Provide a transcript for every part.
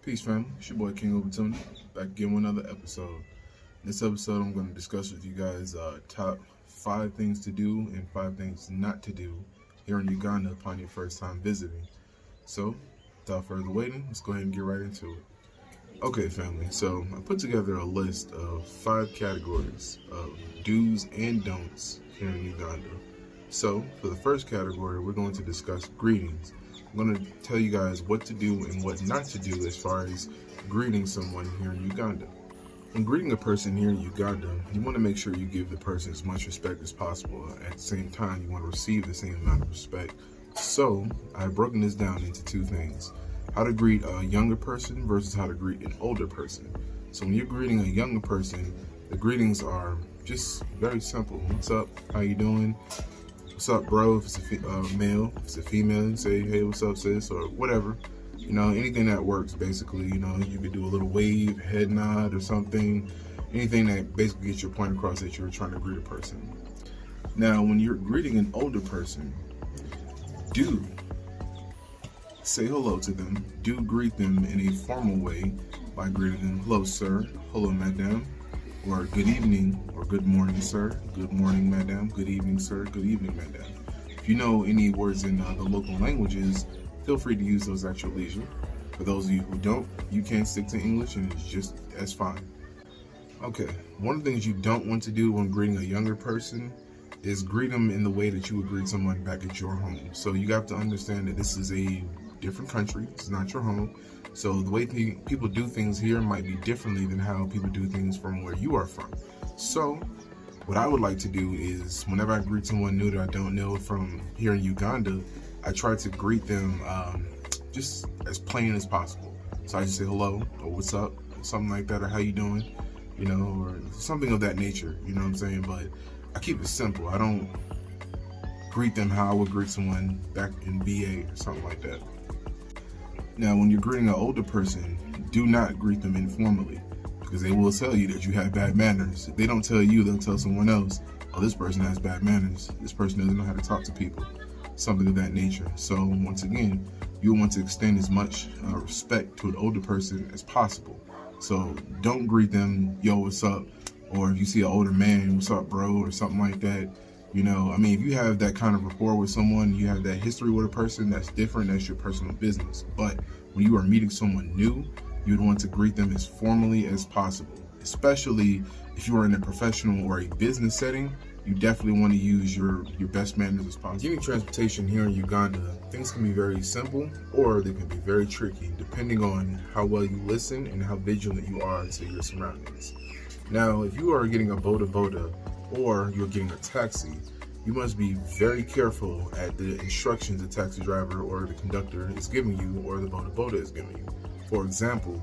Peace, family. It's your boy King Overton, back again with another episode. In this episode, I'm going to discuss with you guys top 5 things to do and 5 things not to do here in Uganda upon your first time visiting. So, without further waiting, let's go ahead and get right into it. Okay, family. So, I put together a list of 5 categories of do's and don'ts here in Uganda. So, for the first category, we're going to discuss greetings. I'm going to tell you guys what to do and what not to do as far as greeting someone here in Uganda. When greeting a person here in Uganda, you want to make sure you give the person as much respect as possible. At the same time, you want to receive the same amount of respect. So, I've broken this down into 2 things. How to greet a younger person versus how to greet an older person. So when you're greeting a younger person, the greetings are just very simple. What's up? How you doing? What's up, bro? If it's a male, if it's a female, you say, hey, what's up, sis, or whatever. You know, anything that works, basically. You know, you could do a little wave, head nod, or something. Anything that basically gets your point across that you're trying to greet a person. Now, when you're greeting an older person, do say hello to them. Do greet them in a formal way by greeting them, hello, sir, hello, madam, or good evening, or good morning, sir, good morning, madam, good evening, sir, good evening, madam. If you know any words in the local languages, feel free to use those at your leisure. For those of you who don't, you can stick to English and it's just as fine. Okay, one of the things you don't want to do when greeting a younger person is greet them in the way that you would greet someone back at your home. So you have to understand that this is a different country. It's not your home. So the way people do things here might be differently than how people do things from where you are from. So what I would like to do is whenever I greet someone new that I don't know from here in Uganda, I try to greet them just as plain as possible. So I just say hello or what's up, something like that, or how you doing, you know, or something of that nature, you know what I'm saying? But I keep it simple. I don't greet them how I would greet someone back in VA or something like that. Now, when you're greeting an older person, do not greet them informally because they will tell you that you have bad manners. If they don't tell you, they'll tell someone else, oh, this person has bad manners. This person doesn't know how to talk to people, something of that nature. So once again, you'll want to extend as much respect to an older person as possible. So don't greet them, yo, what's up? Or if you see an older man, what's up, bro, or something like that. You know, I mean, if you have that kind of rapport with someone, you have that history with a person, that's different, that's your personal business. But when you are meeting someone new, you'd want to greet them as formally as possible, especially if you are in a professional or a business setting. You definitely want to use your best manners as possible. Getting transportation here in Uganda, things can be very simple or they can be very tricky, depending on how well you listen and how vigilant you are to your surroundings. Now, if you are getting a boda or you're getting a taxi, you must be very careful at the instructions the taxi driver or the conductor is giving you or the boda is giving you. For example,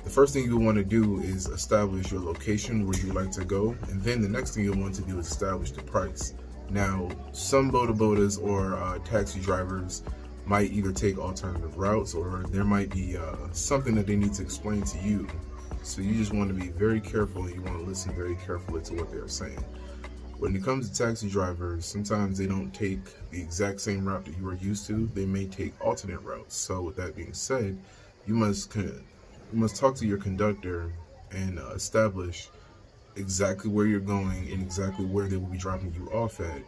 the first thing you want to do is establish your location where you like to go, and then the next thing you'll want to do is establish the price. Now, some bodas or taxi drivers might either take alternative routes or there might be something that they need to explain to you. So you just want to be very careful and you want to listen very carefully to what they're saying. When it comes to taxi drivers, sometimes they don't take the exact same route that you are used to. They may take alternate routes. So with that being said, you must talk to your conductor and establish exactly where you're going and exactly where they will be dropping you off at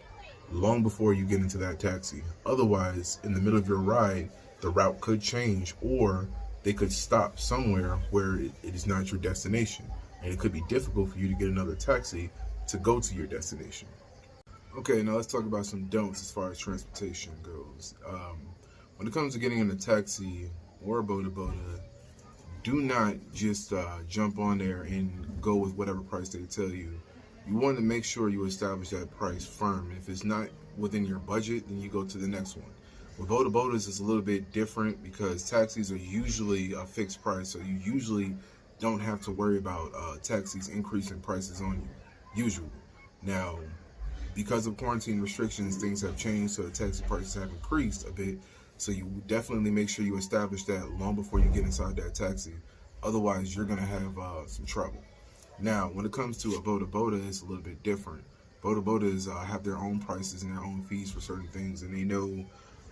long before you get into that taxi. Otherwise, in the middle of your ride, the route could change or they could stop somewhere where it is not your destination. And it could be difficult for you to get another taxi to go to your destination. Okay, now let's talk about some don'ts as far as transportation goes. When it comes to getting in a taxi or a boda, do not just jump on there and go with whatever price they tell you. You want to make sure you establish that price firm. If it's not within your budget, then you go to the next one. With bodas, it's a little bit different because taxis are usually a fixed price, so you usually don't have to worry about taxis increasing prices on you, usually. Now, because of quarantine restrictions, things have changed, so the taxi prices have increased a bit. So you definitely make sure you establish that long before you get inside that taxi. Otherwise, you're going to have some trouble. Now, when it comes to a boda, it's a little bit different. Bodas have their own prices and their own fees for certain things, and they know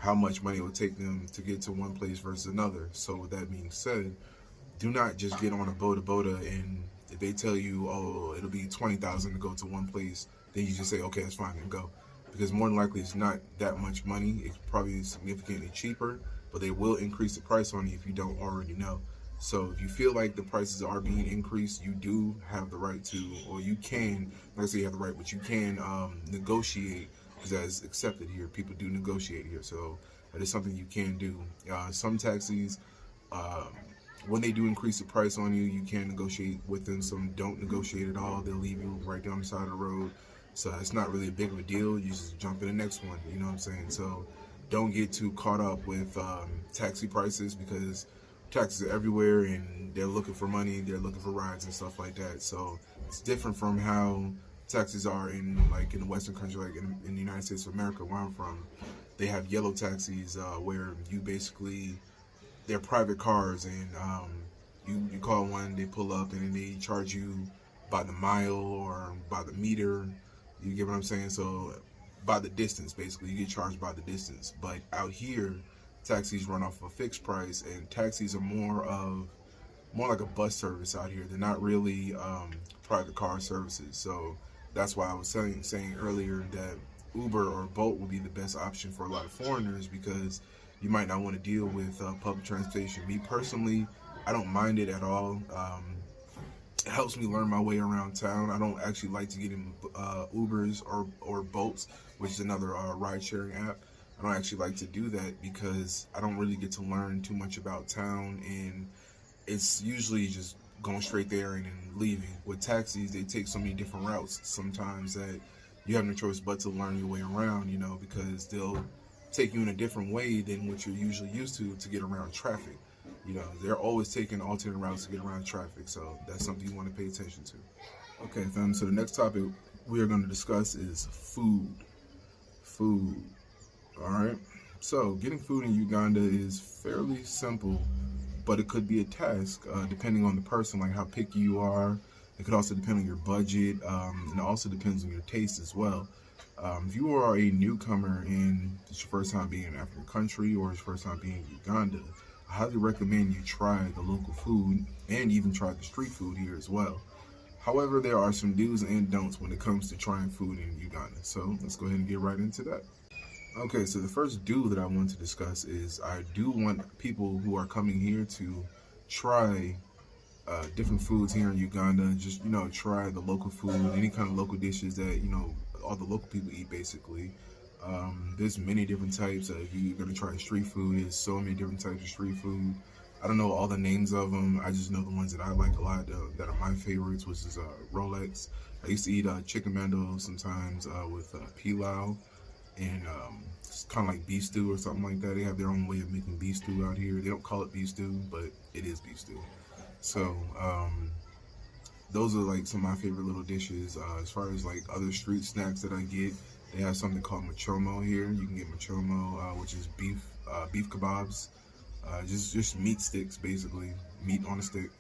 how much money it would take them to get to one place versus another. So with that being said, do not just get on a boda and if they tell you, oh, it'll be 20,000 to go to one place, then you just say, okay, that's fine, and go. Because more than likely it's not that much money. It's probably significantly cheaper, but they will increase the price on you if you don't already know. So if you feel like the prices are being increased, you do have the right to, or you can, not say you have the right, but you can negotiate, because that's accepted here. People do negotiate here, so that is something you can do. Some taxis, when they do increase the price on you, you can negotiate with them. Some don't negotiate at all. They'll leave you right down the side of the road. So it's not really a big of a deal. You just jump in the next one, you know what I'm saying? So don't get too caught up with taxi prices, because taxis are everywhere and they're looking for money, they're looking for rides and stuff like that. So it's different from how taxis are in the Western country, like in the United States of America, where I'm from. They have yellow taxis where you basically, they're private cars, and you call one, they pull up, and then they charge you by the mile or by the meter. You get what I'm saying? So by the distance, basically, you get charged by the distance. But out here, taxis run off a fixed price, and taxis are more like a bus service out here. They're not really private car services. So that's why I was saying earlier that Uber or Bolt would be the best option for a lot of foreigners, because you might not want to deal with public transportation. Me personally, I don't mind it at all. It helps me learn my way around town. I don't actually like to get in Ubers or Bolts, which is another ride-sharing app. I don't actually like to do that because I don't really get to learn too much about town, and it's usually just going straight there and then leaving. With taxis, they take so many different routes sometimes that you have no choice but to learn your way around, you know, because they'll take you in a different way than what you're usually used to get around traffic. You know, they're always taking alternate routes to get around traffic, so that's something you want to pay attention to. Okay, fam, so the next topic we are going to discuss is food. Food, all right? So getting food in Uganda is fairly simple, but it could be a task depending on the person, like how picky you are. It could also depend on your budget, and it also depends on your taste as well. If you are a newcomer and it's your first time being in an African country, or it's your first time being in Uganda, I highly recommend you try the local food and even try the street food here as well. However, there are some do's and don'ts when it comes to trying food in Uganda. So let's go ahead and get right into that. Okay, so the first do that I want to discuss is I do want people who are coming here to try different foods here in Uganda. Just, you know, try the local food, any kind of local dishes that, you know, all the local people eat, basically. There's many different types. If you're going to try street food, there's so many different types of street food. I don't know all the names of them. I just know the ones that I like a lot, that are my favorites, which is Rolex. I used to eat chicken mando sometimes with pilau, and it's kind of like beef stew or something like that. They have their own way of making beef stew out here. They don't call it beef stew, but it is beef stew. So those are like some of my favorite little dishes. As far as like other street snacks that I get, they have something called machomo here. You can get machomo, which is beef kebabs, just meat sticks, basically meat on a stick.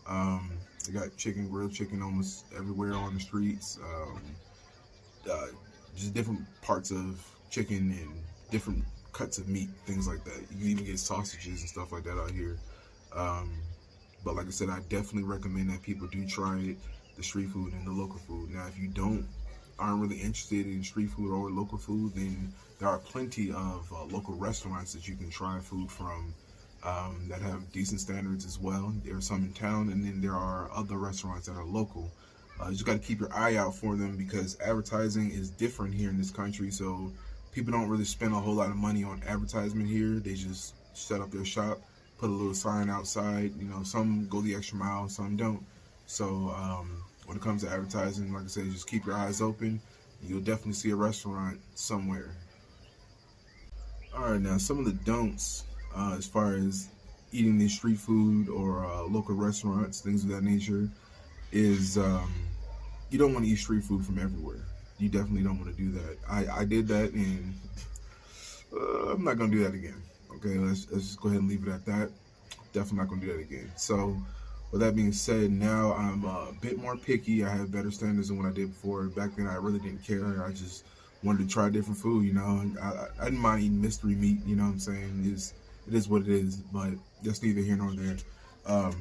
They got grilled chicken almost everywhere on the streets. Just different parts of chicken and different cuts of meat, things like that. You can even get sausages and stuff like that out here. But like I said, I definitely recommend that people do try it, the street food and the local food. Now, if you aren't really interested in street food or local food, then there are plenty of local restaurants that you can try food from that have decent standards as well. There are some in town, and then there are other restaurants that are local. You just got to keep your eye out for them, because advertising is different here in this country. So people don't really spend a whole lot of money on advertisement here. They just set up their shop, put a little sign outside. You know, some go the extra mile, some don't. So when it comes to advertising, like I said, just keep your eyes open. You'll definitely see a restaurant somewhere. All right, now some of the don'ts as far as eating this street food or local restaurants, things of that nature, is you don't want to eat street food from everywhere. You definitely don't want to do that. I did that, and I'm not going to do that again. Okay, let's just go ahead and leave it at that. Definitely not going to do that again. So with that being said, now I'm a bit more picky. I have better standards than what I did before. Back then, I really didn't care. I just wanted to try different food, you know. I didn't mind eating mystery meat, you know what I'm saying? It is what it is, but that's neither here nor there.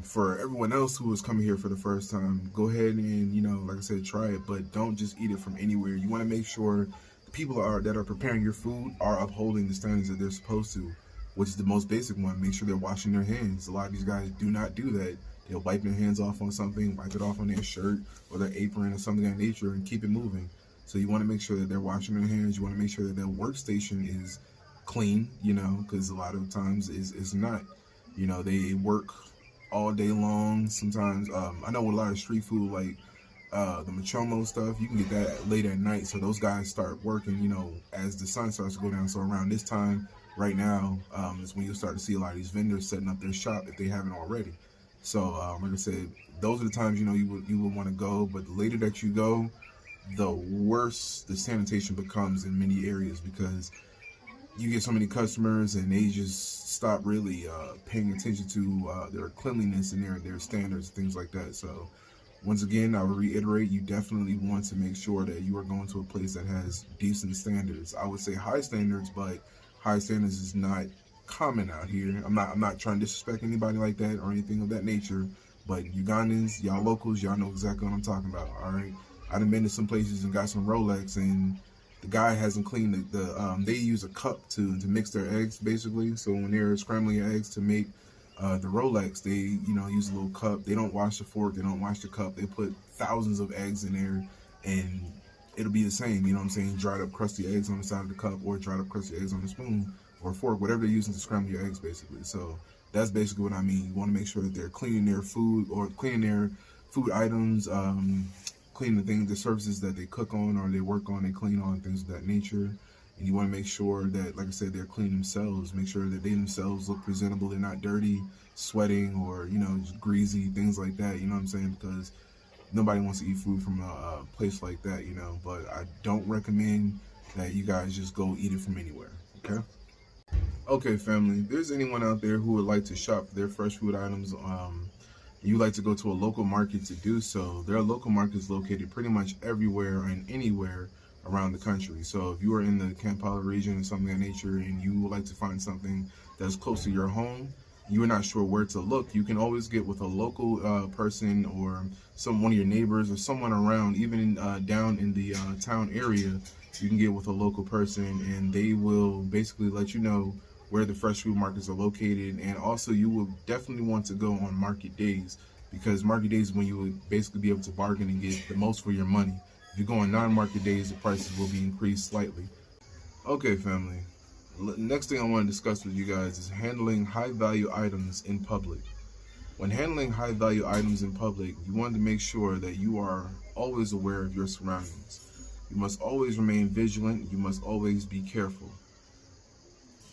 For everyone else who is coming here for the first time, go ahead and, like I said, try it, but don't just eat it from anywhere. You want to make sure the people that are preparing your food are upholding the standards that they're supposed to, which is the most basic one. Make sure they're washing their hands. A lot of these guys do not do that. They'll wipe their hands off on something, wipe it off on their shirt or their apron or something of that nature and keep it moving. So you want to make sure that they're washing their hands. You want to make sure that their workstation is clean, because a lot of times it's not. They work all day long. Sometimes I know with a lot of street food, like the machomo stuff, you can get that late at night. So those guys start working, as the sun starts to go down. So around this time right now is when you'll start to see a lot of these vendors setting up their shop if they haven't already. So like I said, those are the times you would want to go. But the later that you go, the worse the sanitation becomes in many areas, because you get so many customers and they just stop really paying attention to their cleanliness and their standards, things like that. So once again, I will reiterate, you definitely want to make sure that you are going to a place that has decent standards. I would say high standards, but high standards is not common out here. I'm not trying to disrespect anybody like that or anything of that nature, but Ugandans, y'all locals, y'all know exactly what I'm talking about. All right, I done been to some places and got some Rolex, and the guy hasn't cleaned they use a cup to mix their eggs, basically. So when they're scrambling eggs to make the Rolex, they use a little cup. They don't wash the fork, they don't wash the cup. They put thousands of eggs in there, and it'll be the same, dried up crusty eggs on the side of the cup, or dried up crusty eggs on the spoon or fork, whatever they're using to scramble your eggs, basically. So that's basically what I mean. You want to make sure that they're cleaning their food, or cleaning their food items, cleaning the surfaces that they cook on or they work on, they clean on, things of that nature. And you want to make sure that, like I said, they're clean themselves. Make sure that they themselves look presentable. They're not dirty, sweating, or just greasy, things like that. You know what I'm saying? Because nobody wants to eat food from a place like that. But I don't recommend that you guys just go eat it from anywhere. Okay, family, if there's anyone out there who would like to shop for their fresh food items, you like to go to a local market to do so, there are local markets located pretty much everywhere and anywhere around the country. So if you are in the Kampala region or something of that nature, and you would like to find something that's close to your home, you are not sure where to look, you can always get with a local person, or one of your neighbors, or someone around, even down in the town area. You can get with a local person, and they will basically let you know where the fresh food markets are located. And also, you will definitely want to go on market days, because market days is when you would basically be able to bargain and get the most for your money. If you go on non-market days, the prices will be increased slightly. Okay, family, next thing I want to discuss with you guys is handling high-value items in public. When handling high-value items in public, you want to make sure that you are always aware of your surroundings. You must always remain vigilant. You must always be careful.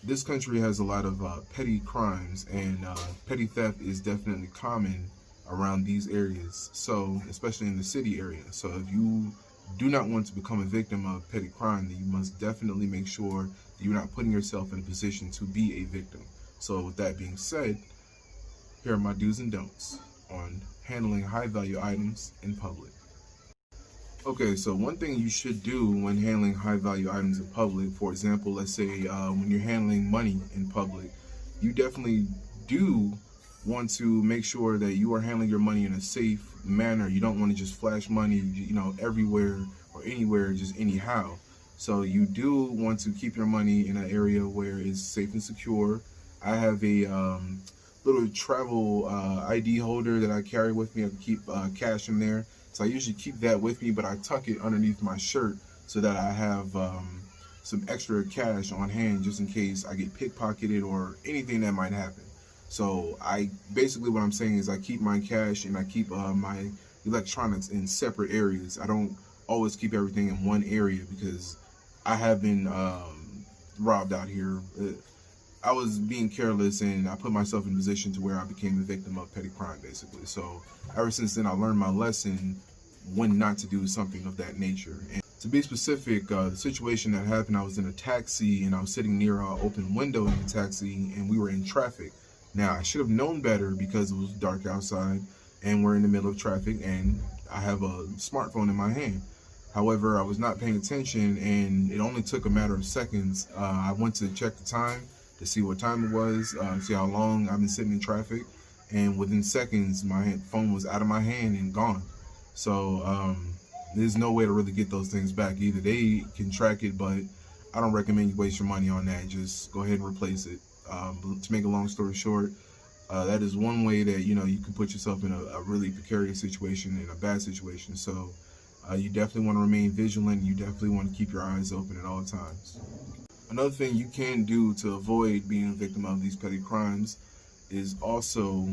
This country has a lot of petty crimes, and petty theft is definitely common around these areas, so especially in the city area. So if you do not want to become a victim of petty crime, then you must definitely make sure that you're not putting yourself in a position to be a victim. So with that being said, here are my do's and don'ts on handling high-value items in public. Okay, so one thing you should do when handling high-value items in public, for example, let's say when you're handling money in public, you definitely do want to make sure that you are handling your money in a safe manner. You don't want to just flash money, everywhere or anywhere, just anyhow. So you do want to keep your money in an area where it's safe and secure. I have a little travel ID holder that I carry with me. I can keep cash in there. So I usually keep that with me, but I tuck it underneath my shirt so that I have some extra cash on hand just in case I get pickpocketed or anything that might happen. So what I'm saying is I keep my cash and I keep my electronics in separate areas. I don't always keep everything in one area, because I have been robbed out here. I was being careless, and I put myself in a position to where I became a victim of petty crime, basically. So ever since then, I learned my lesson when not to do something of that nature. And to be specific, the situation that happened, I was in a taxi, and I was sitting near an open window in the taxi, and we were in traffic. Now, I should have known better because it was dark outside, and we're in the middle of traffic, and I have a smartphone in my hand. However, I was not paying attention, and it only took a matter of seconds. I went to check the time to see what time it was, see how long I've been sitting in traffic, and within seconds, my phone was out of my hand and gone. So there's no way to really get those things back. Either they can track it, but I don't recommend you waste your money on that. Just go ahead and replace it. To make a long story short, that is one way that you can put yourself in a really precarious situation, in a bad situation. So you definitely want to remain vigilant. You definitely want to keep your eyes open at all times. Another thing you can do to avoid being a victim of these petty crimes is also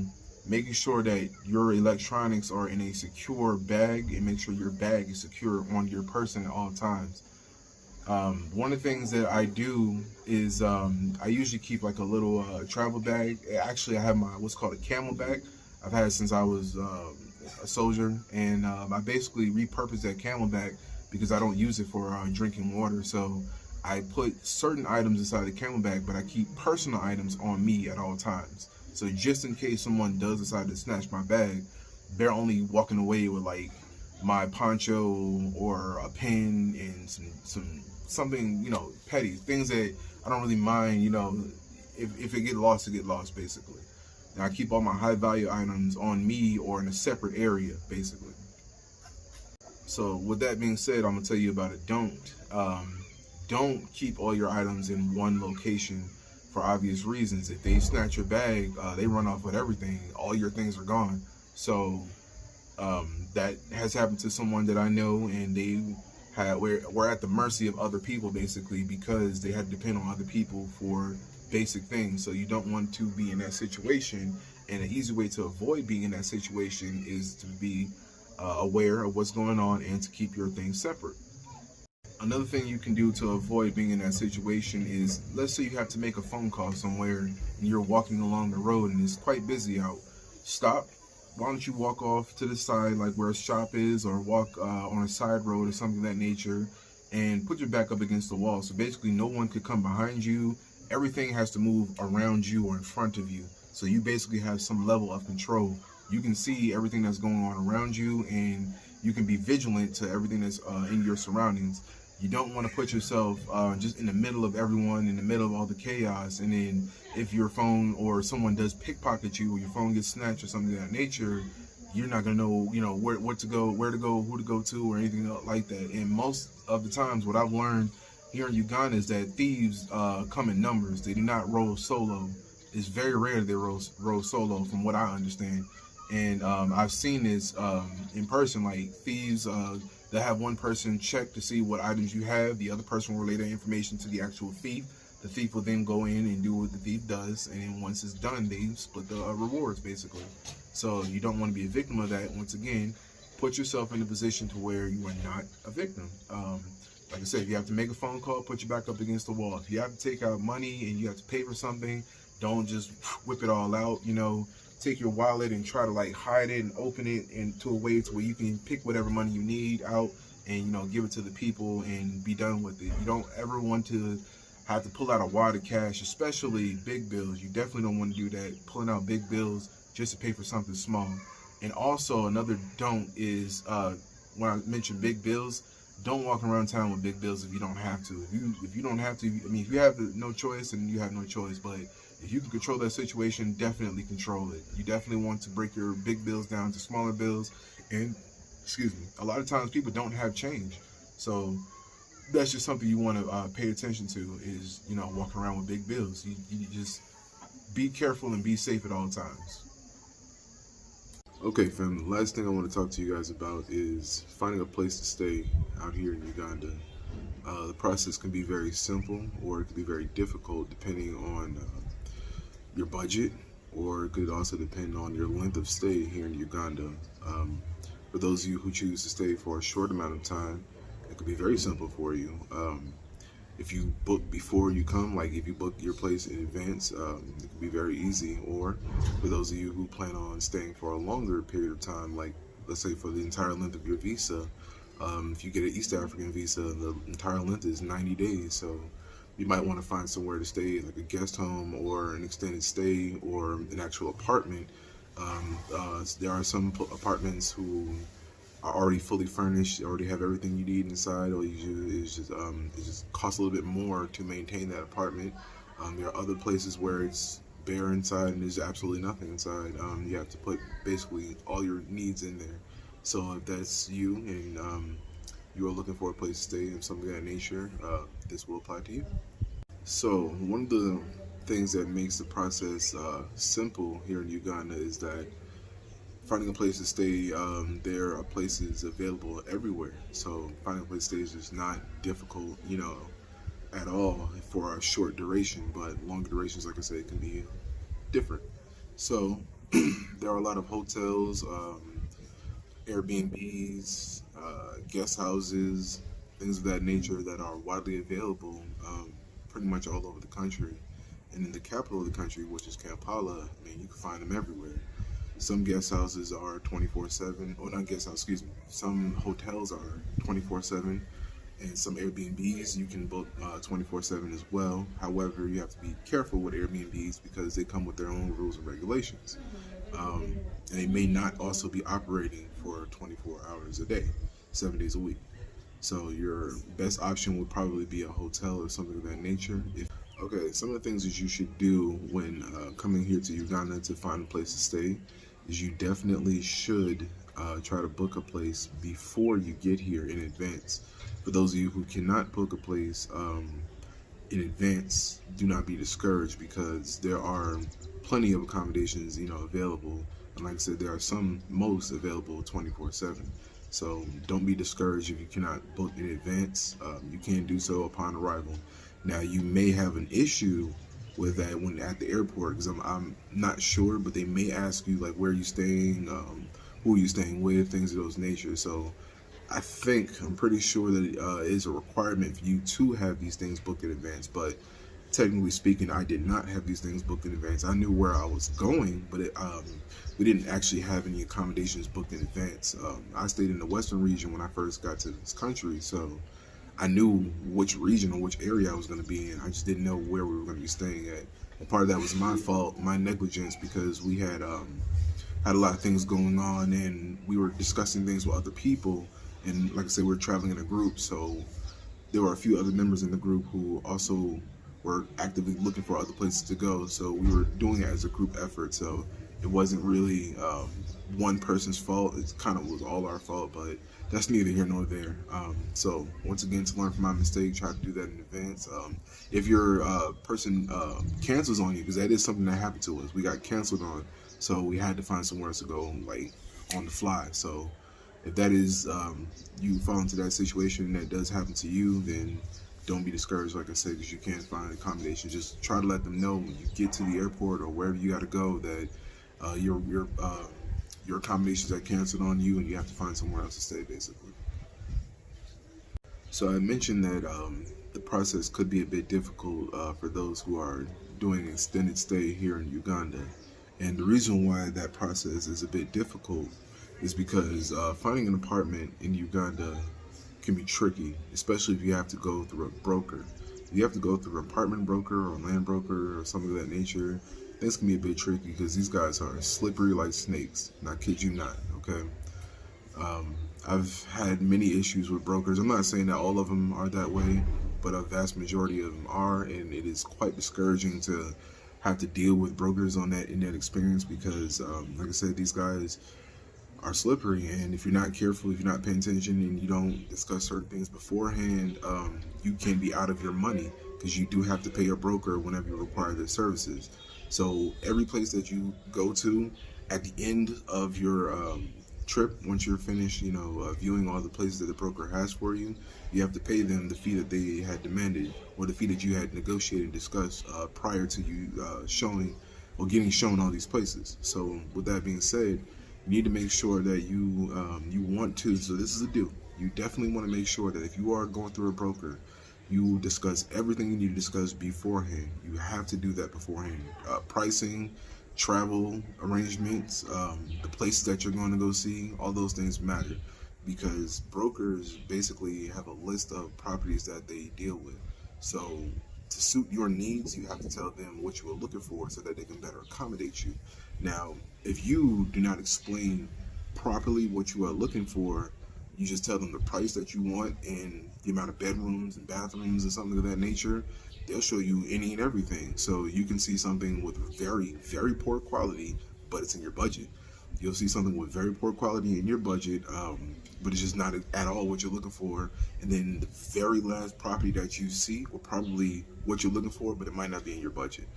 making sure that your electronics are in a secure bag, and make sure your bag is secure on your person at all times. One of the things that I do is I usually keep like a little travel bag. Actually, I have my what's called a camel bag. I've had it since I was a soldier, and I basically repurposed that camel bag because I don't use it for drinking water. So I put certain items inside the camel bag, but I keep personal items on me at all times. So just in case someone does decide to snatch my bag, they're only walking away with like my poncho or a pen and something petty things that I don't really mind. If it get lost, it get lost basically. And I keep all my high value items on me or in a separate area basically. So with that being said, I'm gonna tell you about it. Don't keep all your items in one location for obvious reasons. If they snatch your bag, they run off with everything. All your things are gone. So that has happened to someone that I know, and we're at the mercy of other people basically, because they had to depend on other people for basic things. So you don't want to be in that situation, and an easy way to avoid being in that situation is to be aware of what's going on and to keep your things separate. Another thing you can do to avoid being in that situation is, let's say you have to make a phone call somewhere and you're walking along the road and it's quite busy out. Stop. Why don't you walk off to the side, like where a shop is, or walk on a side road or something of that nature, and put your back up against the wall. So basically no one could come behind you. Everything has to move around you or in front of you. So you basically have some level of control. You can see everything that's going on around you, and you can be vigilant to everything that's in your surroundings. You don't want to put yourself just in the middle of everyone, in the middle of all the chaos, and then if your phone or someone does pickpocket you, or your phone gets snatched or something of that nature, you're not gonna know, where to go, who to go to, or anything like that. And most of the times, what I've learned here in Uganda is that thieves come in numbers. They do not roll solo. It's very rare they roll solo, from what I understand. And I've seen this in person, like thieves. They'll have one person check to see what items you have. The other person will relay that information to the actual thief. The thief will then go in and do what the thief does, and then once it's done, they split the rewards basically. So you don't want to be a victim of that. Once again, put yourself in a position to where you are not a victim. Like I said, if you have to make a phone call, put your back up against the wall. If you have to take out money and you have to pay for something, don't just whip it all out. Take your wallet and try to like hide it and open it into a way to where you can pick whatever money you need out and give it to the people and be done with it. You don't ever want to have to pull out a wad of cash, especially big bills. You definitely don't want to do that, pulling out big bills just to pay for something small. And also another don't is when I mention big bills, don't walk around town with big bills if you don't have to. If you don't have to, if you have no choice, then you have no choice. But if you can control that situation, definitely control it. You definitely want to break your big bills down to smaller bills. And, a lot of times people don't have change. So that's just something you want to pay attention to is, walking around with big bills. You just be careful and be safe at all times. Okay, fam, the last thing I want to talk to you guys about is finding a place to stay out here in Uganda. The process can be very simple, or it can be very difficult depending on your budget, or it could also depend on your length of stay here in Uganda. For those of you who choose to stay for a short amount of time, it could be very simple for you. If you book before you come, like if you book your place in advance, it can be very easy. Or for those of you who plan on staying for a longer period of time, like let's say for the entire length of your visa, if you get an East African visa, the entire length is 90 days. So you might want to find somewhere to stay, like a guest home or an extended stay or an actual apartment. There are some apartments who are already fully furnished, already have everything you need inside. All you do is it just costs a little bit more to maintain that apartment. There are other places where it's bare inside and there's absolutely nothing inside. You have to put basically all your needs in there. So if that's you and you are looking for a place to stay and something of that nature, this will apply to you. So one of the things that makes the process simple here in Uganda is that finding a place to stay, there are places available everywhere. So finding a place to stay is just not difficult, at all for a short duration, but longer durations, like I said, can be different. So there are a lot of hotels, Airbnbs, guest houses, things of that nature that are widely available pretty much all over the country. And in the capital of the country, which is Kampala, you can find them everywhere. Some guest houses are 24/7, or not guest house, excuse me. Some hotels are 24/7, and some Airbnbs you can book 24/7 as well. However, you have to be careful with Airbnbs because they come with their own rules and regulations. And they may not also be operating for 24 hours a day, 7 days a week. So your best option would probably be a hotel or something of that nature. Okay, some of the things that you should do when coming here to Uganda to find a place to stay is you definitely should try to book a place before you get here in advance. For those of you who cannot book a place in advance, do not be discouraged because there are plenty of accommodations, available. And like I said, there are most available 24/7. So don't be discouraged if you cannot book in advance. You can do so upon arrival. Now you may have an issue with that when at the airport because I'm not sure, but they may ask you like where are you staying, who are you staying with, things of those nature. So I'm pretty sure that it is a requirement for you to have these things booked in advance. But technically speaking, I did not have these things booked in advance. I knew where I was going, but we didn't actually have any accommodations booked in advance. I stayed in the western region when I first got to this country, so I knew which region or which area I was going to be in. I just didn't know where we were going to be staying at. And part of that was my fault, my negligence, because we had a lot of things going on and we were discussing things with other people. And like I said, we were traveling in a group, so there were a few other members in the group who also were actively looking for other places to go. So we were doing it as a group effort. So it wasn't really one person's fault. It kind of was all our fault, but that's neither here nor there. So once again, to learn from my mistake, try to do that in advance. If your person cancels on you, because that is something that happened to us, we got canceled on, so we had to find somewhere else to go, like on the fly. So if that is you fall into that situation and that does happen to you, then don't be discouraged, like I said, because you can't find accommodations. Just try to let them know when you get to the airport or wherever you got to go that your accommodations are canceled on you and you have to find somewhere else to stay, basically. So I mentioned that the process could be a bit difficult for those who are doing an extended stay here in Uganda. And the reason why that process is a bit difficult is because finding an apartment in Uganda can be tricky, especially if you have to go through a broker. If you have to go through an apartment broker or land broker or something of that nature, things can be a bit tricky because these guys are slippery like snakes. And I kid you not, okay? I've had many issues with brokers. I'm not saying that all of them are that way, but a vast majority of them are, and it is quite discouraging to have to deal with brokers in that experience because, like I said, these guys are slippery, and if you're not careful, if you're not paying attention and you don't discuss certain things beforehand, you can be out of your money because you do have to pay a broker whenever you require their services. So every place that you go to at the end of your trip, once you're finished, viewing all the places that the broker has for you, you have to pay them the fee that they had demanded or the fee that you had negotiated and discussed prior to you showing or getting shown all these places. So with that being said, you need to make sure that you want to. So this is a do. You definitely want to make sure that if you are going through a broker, you discuss everything you need to discuss beforehand. You have to do that beforehand. Pricing, travel arrangements, the places that you're going to go see, all those things matter because brokers basically have a list of properties that they deal with. So to suit your needs, you have to tell them what you are looking for so that they can better accommodate you. Now, if you do not explain properly what you are looking for, you just tell them the price that you want and the amount of bedrooms and bathrooms and something of that nature, they'll show you any and everything. So you can see something with very, very poor quality, but it's in your budget. You'll see something with very poor quality in your budget, but it's just not at all what you're looking for. And then the very last property that you see will probably what you're looking for, but it might not be in your budget.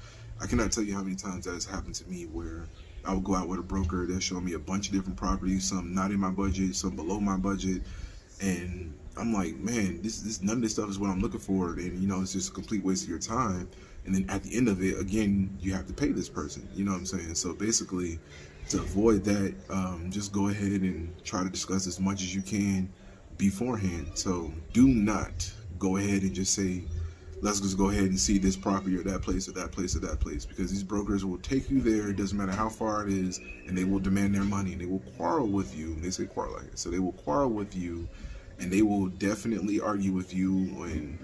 I cannot tell you how many times that has happened to me, where I would go out with a broker, they'll show me a bunch of different properties, some not in my budget, some below my budget, and I'm like, man, this none of this stuff is what I'm looking for, and it's just a complete waste of your time. And then at the end of it, again, you have to pay this person. You know what I'm saying? So basically, to avoid that, just go ahead and try to discuss as much as you can beforehand. So do not go ahead and just say, let's just go ahead and see this property or that place or that place or that place, because these brokers will take you there. It doesn't matter how far it is, and they will demand their money, and they will quarrel with you. They say quarrel like it. So they will quarrel with you, and they will definitely argue with you and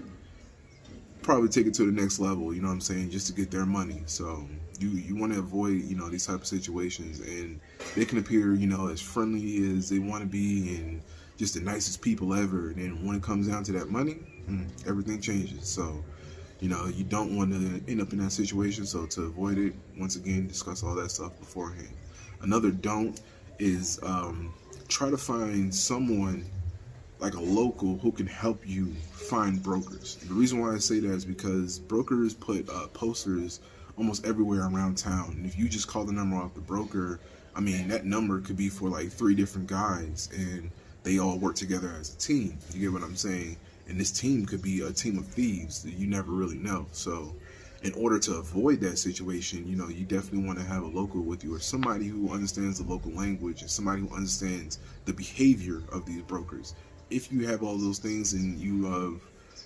probably take it to the next level, you know what I'm saying, just to get their money. So you want to avoid, these type of situations, and they can appear, as friendly as they want to be and just the nicest people ever. And then when it comes down to that money, everything changes. So, you don't want to end up in that situation. So to avoid it, once again, discuss all that stuff beforehand. Another don't is try to find someone like a local who can help you find brokers. The reason why I say that is because brokers put posters almost everywhere around town. And if you just call the number off the broker, that number could be for like 3 different guys, and they all work together as a team. You get what I'm saying? And this team could be a team of thieves that you never really know. So in order to avoid that situation, you definitely want to have a local with you, or somebody who understands the local language and somebody who understands the behavior of these brokers. If you have all those things and you have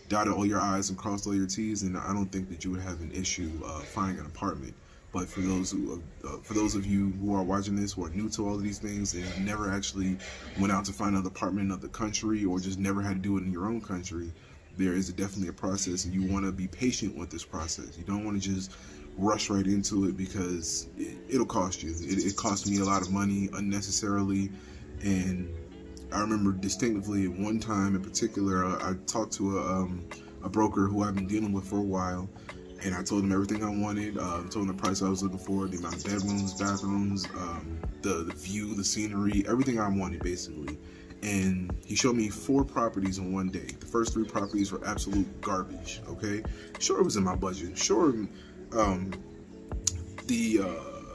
dotted all your I's and crossed all your T's, then I don't think that you would have an issue finding an apartment. But for those of you who are watching this, who are new to all of these things and never actually went out to find another apartment in another country, or just never had to do it in your own country, there is definitely a process, and you want to be patient with this process. You don't want to just rush right into it, because it'll cost you. It cost me a lot of money unnecessarily. And I remember distinctively one time in particular, I talked to a broker who I've been dealing with for a while, and I told him everything I wanted. Told him the price I was looking for, the amount of bedrooms, bathrooms, the view, the scenery, everything I wanted basically. And he showed me 4 properties in one day. The first 3 properties were absolute garbage. Okay, sure, it was in my budget. Sure, the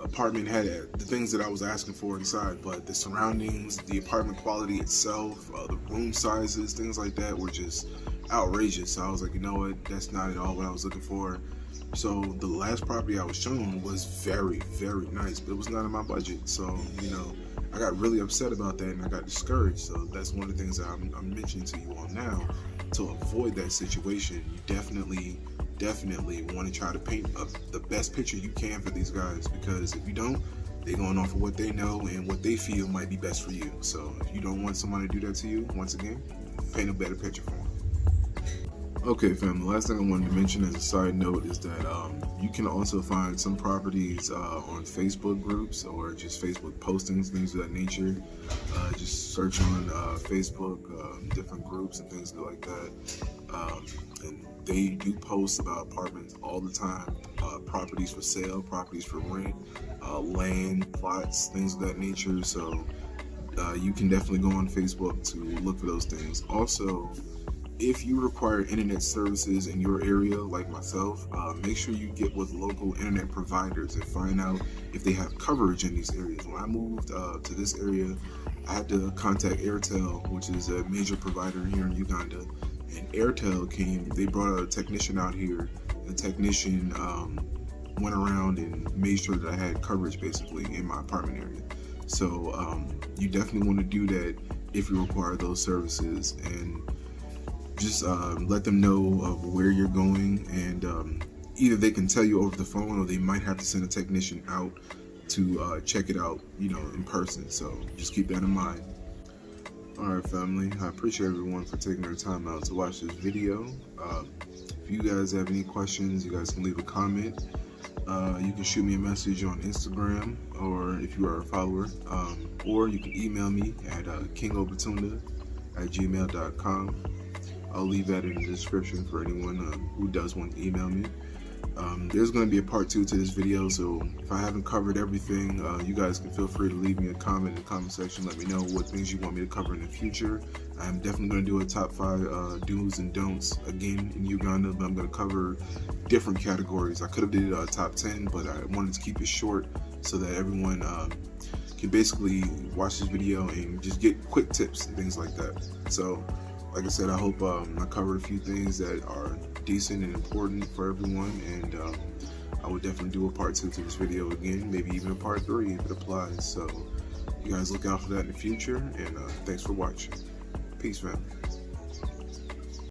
apartment had the things that I was asking for inside, but the surroundings, the apartment quality itself, the room sizes, things like that were just outrageous. So I was like, you know what, that's not at all what I was looking for. So the last property I was shown was very, very nice, but it was not in my budget. So, I got really upset about that, and I got discouraged. So that's one of the things that I'm mentioning to you all now. To avoid that situation, you definitely want to try to paint the best picture you can for these guys, because if you don't, they're going off of what they know and what they feel might be best for you. So if you don't want somebody to do that to you, once again, paint a better picture for them. Okay, fam, the last thing I wanted to mention as a side note is that you can also find some properties on Facebook groups, or just Facebook postings, things of that nature. Just search on Facebook, different groups and things like that. And they do post about apartments all the time, properties for sale, properties for rent, land, plots, things of that nature. So you can definitely go on Facebook to look for those things. Also, if you require internet services in your area, like myself, make sure you get with local internet providers and find out if they have coverage in these areas. When I moved to this area, I had to contact Airtel, which is a major provider here in Uganda. And Airtel came, they brought a technician out here. The technician went around and made sure that I had coverage basically in my apartment area. So you definitely want to do that if you require those services, and just let them know of where you're going, and either they can tell you over the phone, or they might have to send a technician out to check it out, in person. So just keep that in mind. Alright, family, I appreciate everyone for taking their time out to watch this video. If you guys have any questions, you guys can leave a comment. You can shoot me a message on Instagram, or if you are a follower, or you can email me at kingobatunda@gmail.com. I'll leave that in the description for anyone who does want to email me. There's going to be a part 2 to this video, so if I haven't covered everything, you guys can feel free to leave me a comment in the comment section. Let me know what things you want me to cover in the future. I'm definitely going to do a top 5 do's and don'ts again in Uganda, but I'm going to cover different categories. I could have did a top 10, but I wanted to keep it short so that everyone can basically watch this video and just get quick tips and things like that. So like I said, I hope I covered a few things that are decent and important for everyone, and I will definitely do a part 2 to this video again, maybe even a part 3 if it applies. So you guys look out for that in the future, and thanks for watching. Peace, man.